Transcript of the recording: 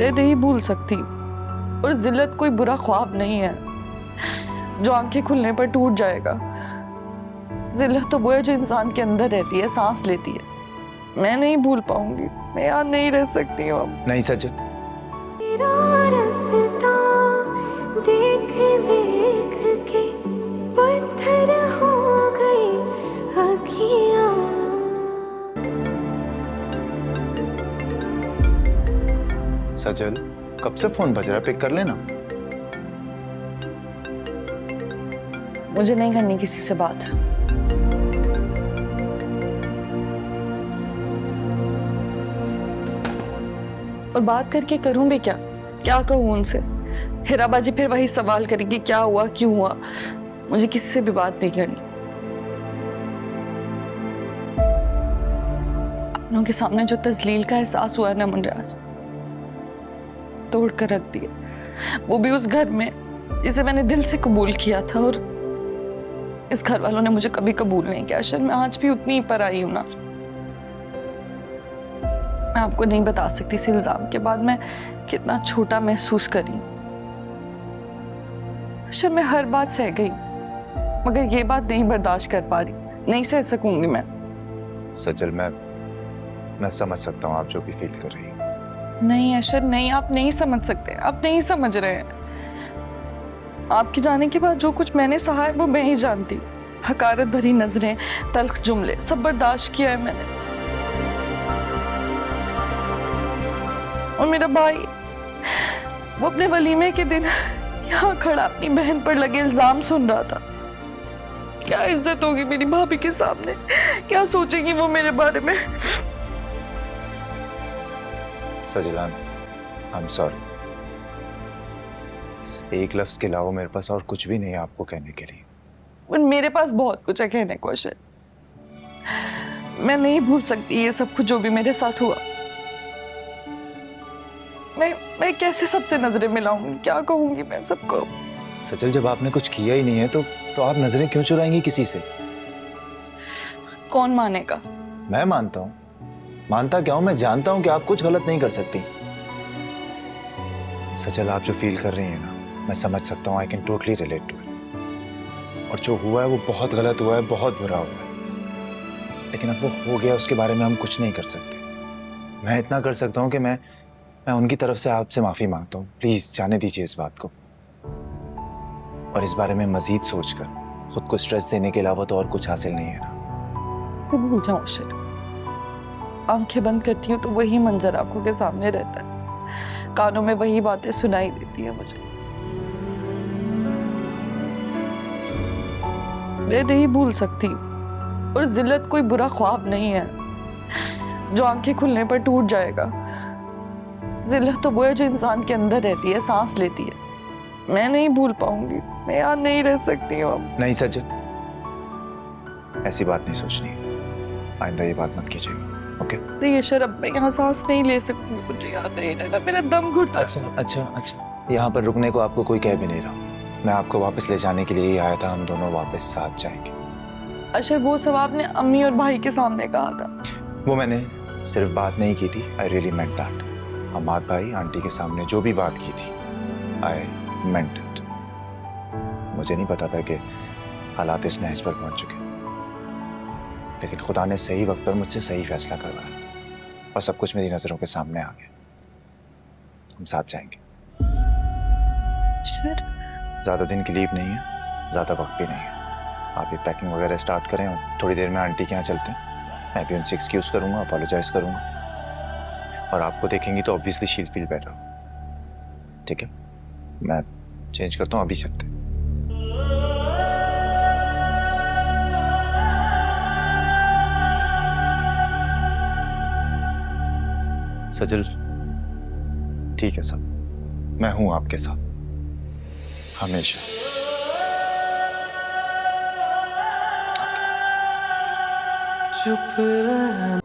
मैं नहीं भूल सकती। और जिल्लत कोई बुरा ख्वाब नहीं है जो आंखें खुलने पर टूट जाएगा। जिल्लत तो वो है जो इंसान के अंदर रहती है, सांस लेती है। मैं नहीं भूल पाऊंगी, मैं यहाँ नहीं रह सकती हूँ अब। नहीं सच, देख देख के पत्थर हो गई अखियाँ। सजल कब से फोन बज रहा है, पिक कर लेना। मुझे नहीं करनी किसी से बात। और बात करके करूं भी क्या? क्या कहूं उनसे? हिराबाजी फिर वही सवाल करेगी, क्या हुआ, क्यों हुआ। मुझे किसी से भी बात नहीं करनी। अपनों के सामने जो तजलील का एहसास हुआ ना मुझे आज, तोड़ कर रख दिया। वो भी उस घर में जिसे मैंने दिल से कबूल किया था। और इस घर वालों ने मुझे कभी कबूल नहीं किया। शायद मैं आज भी उतनी ही पर आई हूं ना। मैं आपको नहीं बता सकती इस इल्जाम के बाद मैं कितना छोटा महसूस करी। शायद मैं हर बात सह गई, मगर ये बात नहीं बर्दाश्त कर पा रही। नहीं सह सकूंगी मैं। सजल मैं समझ सकता हूँ आप जो भी फील कर रही हैं। नहीं अशर, नहीं, आप नहीं समझ सकते। आप नहीं समझ रहे हैं। आपके जाने के बाद जो कुछ मैंने सहा है वो मैं ही जानती। हकारत भरी नजरें, तल्ख जुमले, सब बर्दाश्त किया है मैंने। और मेरा भाई, वो अपने वलीमे के दिन यहाँ खड़ा अपनी बहन पर लगे इल्जाम सुन रहा था। क्या इज्जत होगी मेरी भाभी के सामने? क्या सोचेगी वो मेरे बारे में? सजल, I'm sorry। इस एक लफ्ज के अलावा मेरे पास और कुछ भी नहीं है आपको कहने के लिए। मेरे पास बहुत कुछ है कहने को अशर। मैं नहीं भूल सकती ये सब कुछ जो भी मेरे साथ हुआ। मैं कैसे सबसे नजरें मिलाऊंगी? क्या कहूंगी मैं सबको? सजल, जब आपने कुछ किया ही नहीं है तो आप नजरें क्यों चुराएंगी किसी से? कौन मानेगा? मैं मानता हूँ। मानता क्या हूं? मैं जानता हूं कि आप कुछ गलत नहीं कर सकती। सजल, आप जो फील कर रही हैं ना, मैं समझ सकता हूँ। I can totally relate to it. और जो हुआ है वो बहुत गलत हुआ है, बहुत बुरा हुआ है। लेकिन अब वो हो गया, उसके बारे में हम कुछ नहीं कर सकते। मैं इतना कर सकता हूँ कि मैं उनकी तरफ से आपसे माफी मांगता हूँ। प्लीज जाने दीजिए इस बात को। और इस बारे में मजीद सोचकर खुद को स्ट्रेस देने के अलावा तो और कुछ हासिल नहीं है ना। भूल जाऊं अशर। आंखें बंद करती हूँ तो वही मंजर आंखों के सामने रहता है। कानों में वही बातें सुनाई देती है मुझे। मैं नहीं भूल सकती। और जिल्लत कोई बुरा ख्वाब नहीं है जो आंखें खुलने पर टूट जाएगा। जिल्लत तो वो है जो इंसान के अंदर रहती है, सांस लेती है। मैं नहीं भूल पाऊंगी, मैं यहाँ नहीं रह सकती हूँ अब। नहीं सजल, ऐसी बात नहीं सोचनी है। आइंदा ये बात मत कीजिएगा, ओके? तो ये शर्म, मैं यहाँ सांस नहीं ले सकूंगी। मुझे यहाँ नहीं रहना, मेरा दम घुटता है। अच्छा। यहाँ पर रुकने को आपको कोई कह भी नहीं रहा। मैं आपको वापस ले जाने के लिए ही आया था। हम दोनों वापस साथ जाएंगे। अशर, वो सब आपने अम्मी और भाई के सामने कहा था। वो मैंने सिर्फ बात नहीं की थी। I really meant that. Ammad भाई, आंटी के सामने जो भी बात की थी, आई मेंट इट। मुझे नहीं पता था कि हालात इस नहज पर पहुंच चुके, लेकिन खुदा ने सही वक्त पर मुझसे सही फैसला करवाया और सब कुछ मेरी नजरों के सामने आ गया। हम साथ जाएंगे। अशर, ज्यादा दिन की लीव नहीं है, ज्यादा वक्त भी नहीं है। आप ये पैकिंग वगैरह स्टार्ट करें और थोड़ी देर में आंटी के यहाँ चलते हैं। मैं भी उनसे एक्सक्यूज करूंगा, अपोलोजाइज करूंगा। और आपको देखेंगी तो obviously she will feel better. ठीक है, मैं चेंज करता हूँ, अभी चलते हैं। सजल, ठीक है सब, मैं हूं आपके साथ हमेशा। चुप रहना।